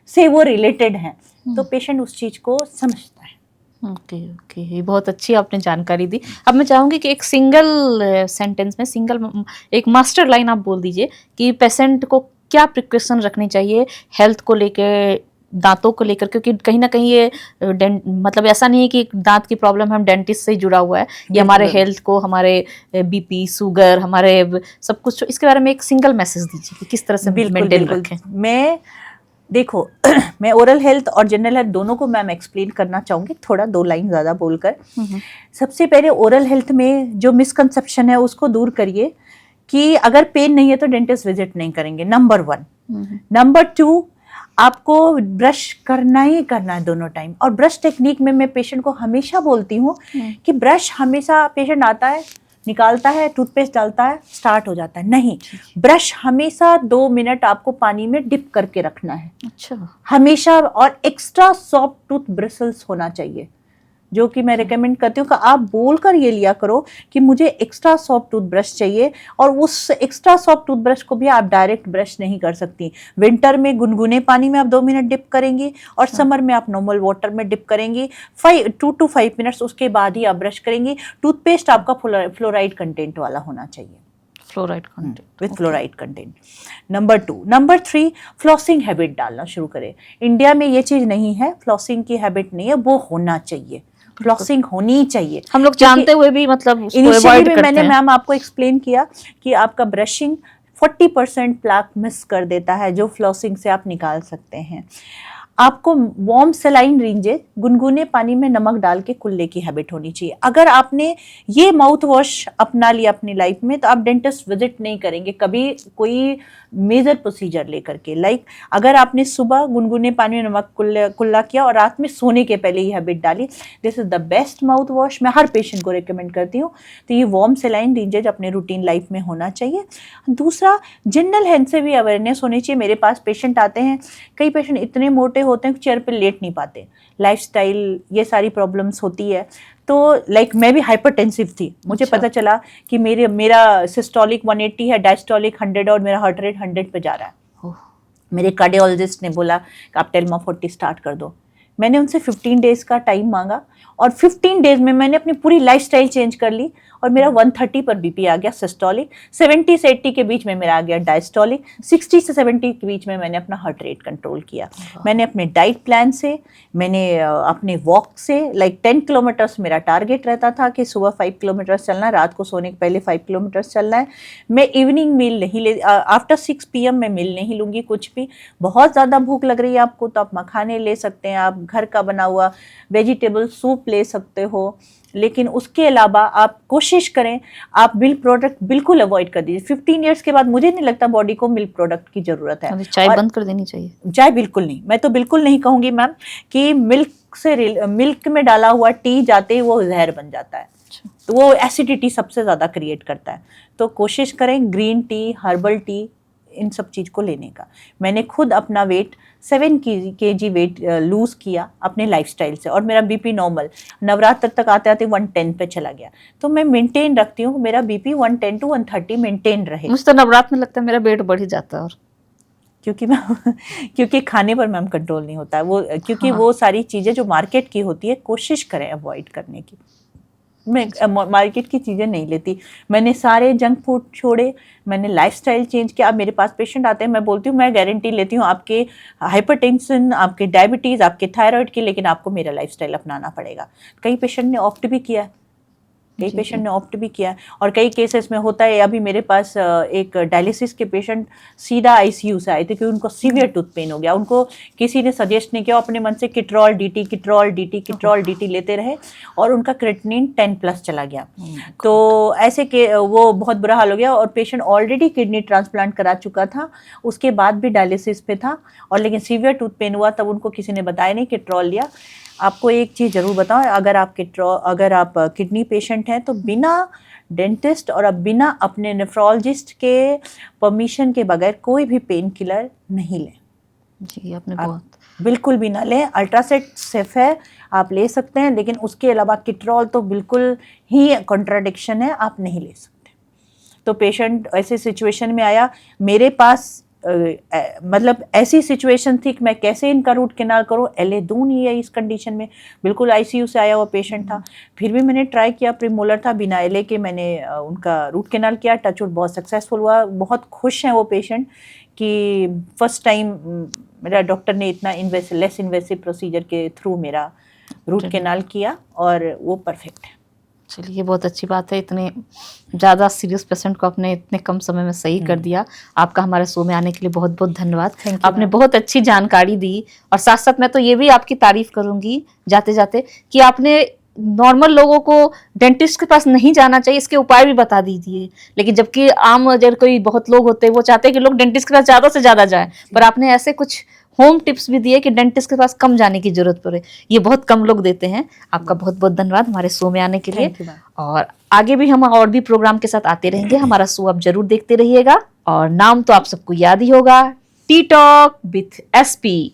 से वो रिलेटेड हैं, तो पेशेंट उस चीज़ को समझता है। ओके, ये बहुत अच्छी आपने जानकारी दी। अब मैं चाहूँगी कि एक सिंगल सेंटेंस में एक मास्टर लाइन आप बोल दीजिए कि पेशेंट को क्या प्रिकॉशन रखनी चाहिए हेल्थ को लेकर, दांतों को लेकर, क्योंकि कहीं ना कहीं ये मतलब ऐसा नहीं है कि दांत की प्रॉब्लम हम डेंटिस्ट से ही जुड़ा हुआ है, ये हमारे हेल्थ को, हमारे बीपी, शुगर, हमारे सब कुछ, इसके बारे में एक सिंगल मैसेज दीजिए कि किस तरह से मेंटेन रखें। मैं देखो मैं ओरल हेल्थ और जनरल हेल्थ दोनों को मैम एक्सप्लेन करना चाहूँगी, थोड़ा 2 लाइन ज़्यादा बोलकर। सबसे पहले ओरल हेल्थ में जो मिसकंसेप्शन है उसको दूर करिए कि अगर पेन नहीं है तो डेंटिस्ट विजिट नहीं करेंगे, नंबर 1। नंबर 2, आपको ब्रश करना ही करना है दोनों टाइम। और ब्रश टेक्निक में मैं पेशेंट को हमेशा बोलती हूँ कि ब्रश हमेशा पेशेंट आता है, निकालता है, टूथपेस्ट डालता है, स्टार्ट हो जाता है, नहीं, ब्रश हमेशा 2 मिनट आपको पानी में डिप करके रखना है। अच्छा। हमेशा। और एक्स्ट्रा सॉफ्ट टूथ ब्रिसल्स होना चाहिए, जो कि मैं रेकमेंड करती हूँ कि आप बोलकर ये लिया करो कि मुझे एक्स्ट्रा सॉफ्ट टूथब्रश चाहिए, और उस एक्स्ट्रा सॉफ्ट टूथब्रश को भी आप डायरेक्ट ब्रश नहीं कर सकती। विंटर में गुनगुने पानी में आप 2 मिनट डिप करेंगी, और समर में आप नॉर्मल वाटर में डिप करेंगी 2 to 5 मिनट्स, उसके बाद ही आप ब्रश करेंगी। टूथपेस्ट आपका फ्लोराइड कंटेंट वाला होना चाहिए, fluoride content, with fluoride content. Number 2। Number 3, flossing habit डालना शुरू करें। इंडिया में ये चीज नहीं है, फ्लॉसिंग की हैबिट नहीं है, वो होना चाहिए, फ्लॉसिंग होनी चाहिए। हम लोग जानते हुए भी मतलब उसको इनिशियली अवॉइड भी करते मैंने हैं। मैम आपको एक्सप्लेन किया कि आपका ब्रशिंग 40% प्लाक मिस कर देता है, जो फ्लॉसिंग से आप निकाल सकते हैं। आपको वार्म सलाइन रिंजे, गुनगुने पानी में नमक डाल के कुल्ले की हैबिट होनी चाहिए। अगर आपने ये माउथ वॉश अपना लिया अपनी लाइफ में, तो आप डेंटिस्ट विजिट नहीं करेंगे कभी कोई मेजर प्रोसीजर लेकर के। लाइक अगर आपने सुबह गुनगुने पानी में नमक कुल्ला किया और रात में सोने के पहले ये हैबिट डाली, this is the best mouth wash, मैं हर पेशेंट को रिकमेंड करती हूँ। तो ये वार्म सलाइन रिंजेज अपने रूटीन लाइफ में होना चाहिए। दूसरा, जनरल हेल्थ से भी अवेयरनेस होनी चाहिए। मेरे पास पेशेंट आते हैं, कई पेशेंट इतने मोटे होते हैं कि चेयर पे लेट नहीं पाते, लाइफस्टाइल, ये सारी प्रॉब्लम्स होती है। तो लाइक मैं भी हाइपरटेंसिव थी, मुझे पता चला कि मेरा सिस्टोलिक 180 है, डायस्टोलिक 100 और मेरा हार्ट रेट 100 पे जा रहा है। मेरे कार्डियोलॉजिस्ट ने बोला कि आप टेल्मा 40 स्टार्ट कर दो। मैंने उनसे 15 डेज का टाइम मांगा, और 15 डेज में मैंने अपनी पूरी लाइफस्टाइल चेंज कर ली, और मेरा 130 पर बीपी आ गया सिस्टोलिक, 70 से 80 के बीच में मेरा आ गया डायस्टोलिक, 60 से 70 के बीच में मैंने अपना हार्ट रेट कंट्रोल किया। मैंने अपने डाइट प्लान से, मैंने अपने वॉक से, लाइक 10 किलोमीटर्स मेरा टारगेट रहता था कि सुबह 5 किलोमीटर्स चलना है, रात को सोने के पहले 5 किलोमीटर्स चलना है। मैं इवनिंग मील नहीं ले, आफ्टर 6 PM मैं मील नहीं लूँगी कुछ भी। बहुत ज़्यादा भूख लग रही है आपको तो आप मखाने ले सकते हैं, आप घर का बना हुआ वेजिटेबल सूप ले सकते हो, लेकिन उसके अलावा आप कोशिश करें, आप मिल्क प्रोडक्ट बिल्कुल अवॉइड कर दीजिए। 15 इयर्स के बाद मुझे नहीं लगता बॉडी को मिल्क प्रोडक्ट की जरूरत है। चाय बंद कर देनी चाहिए। चाय बिल्कुल नहीं, मैं तो बिल्कुल नहीं कहूँगी मैम कि मिल्क में डाला हुआ टी जाते ही वो जहर बन जाता है, तो वो एसिडिटी सबसे ज़्यादा क्रिएट करता है। तो कोशिश करें ग्रीन टी, हर्बल टी, इन सब चीज़ को लेने का। मैंने खुद अपना वेट 7 kg वेट लूज़ किया अपने लाइफस्टाइल से, और मेरा बीपी नॉर्मल नवरात्र तक आते आते 110 पे चला गया। तो मैं मेंटेन रखती हूँ, मेरा बीपी 110 to 130 मेंटेन रहे। मुझे तो नवरात्र में लगता है मेरा वेट बढ़ ही जाता है, और क्योंकि खाने पर मैम कंट्रोल नहीं होता है वो, क्योंकि वो सारी चीज़ें जो मार्केट की होती है कोशिश करें अवॉइड करने की। मैं मार्केट की चीज़ें नहीं लेती, मैंने सारे जंक फूड छोड़े, मैंने लाइफस्टाइल चेंज किया। अब मेरे पास पेशेंट आते हैं, मैं बोलती हूँ मैं गारंटी लेती हूँ आपके हाइपरटेंशन, आपके डायबिटीज़, आपके थायराइड की, लेकिन आपको मेरा लाइफस्टाइल अपनाना पड़ेगा। कई पेशेंट ने ऑप्ट भी किया है, कई पेशेंट ने ऑप्ट भी किया है, और कई केसेस में होता है। अभी मेरे पास एक डायलिसिस के पेशेंट सीधा ICU से आए थे कि उनको सीवियर टूथ पेन हो गया। उनको किसी ने सजेस्ट नहीं किया, अपने मन से किट्रॉल DT लेते रहे, और उनका क्रेटिनिन 10+ चला गया। तो ऐसे के वो बहुत बुरा हाल हो गया, और पेशेंट ऑलरेडी किडनी ट्रांसप्लांट करा चुका था, उसके बाद भी डायलिसिस पे था, और लेकिन सीवियर टूथ पेन हुआ, तब उनको किसी ने बताया नहीं, किट्रॉल लिया। आपको एक चीज़ ज़रूर बताऊं, अगर आप किडनी पेशेंट हैं तो बिना डेंटिस्ट और अब बिना अपने नेफ्रोलॉजिस्ट के परमिशन के बगैर कोई भी पेन किलर नहीं लें। जी, आपने बहुत बिल्कुल भी ना लें। अल्ट्रासेट सेफ है, आप ले सकते हैं, लेकिन उसके अलावा किट्रॉल तो बिल्कुल ही कॉन्ट्राडिक्शन है, आप नहीं ले सकते। तो पेशेंट ऐसे सिचुएशन में आया मेरे पास, मतलब ऐसी सिचुएशन थी कि मैं कैसे इनका रूट कैनाल करूं, LA दूं नहीं है इस कंडीशन में, बिल्कुल ICU से आया हुआ पेशेंट था। फिर भी मैंने ट्राई किया, प्रीमोलर था, बिना LA के मैंने उनका रूट कैनाल किया, टचवुड बहुत सक्सेसफुल हुआ। बहुत खुश हैं वो पेशेंट कि फर्स्ट टाइम मेरा डॉक्टर ने इतना लेस इन्वेसिव प्रोसीजर के थ्रू मेरा रूट कैनाल किया, और वो परफेक्ट है। चलिए, बहुत अच्छी बात है। इतने ज़्यादा सीरियस पेशेंट को आपने इतने कम समय में सही कर दिया। आपका हमारे शो में आने के लिए बहुत बहुत धन्यवाद। आपने बहुत अच्छी जानकारी दी, और साथ साथ मैं तो ये भी आपकी तारीफ करूंगी जाते जाते कि आपने नॉर्मल लोगों को डेंटिस्ट के पास नहीं जाना चाहिए, इसके उपाय भी बता दीजिए। लेकिन जबकि आम अगर कोई बहुत लोग होते हैं वो चाहते हैं कि लोग डेंटिस्ट के पास ज्यादा से ज्यादा जाएं, पर आपने ऐसे कुछ होम टिप्स भी दिए कि डेंटिस्ट के पास कम जाने की जरूरत पड़े, ये बहुत कम लोग देते हैं। आपका बहुत बहुत धन्यवाद हमारे शो में आने के लिए। Thank you, ma'am. और आगे भी हम और भी प्रोग्राम के साथ आते रहेंगे, हमारा शो आप जरूर देखते रहिएगा। और नाम तो आप सबको याद ही होगा, टी टॉक विथ SP।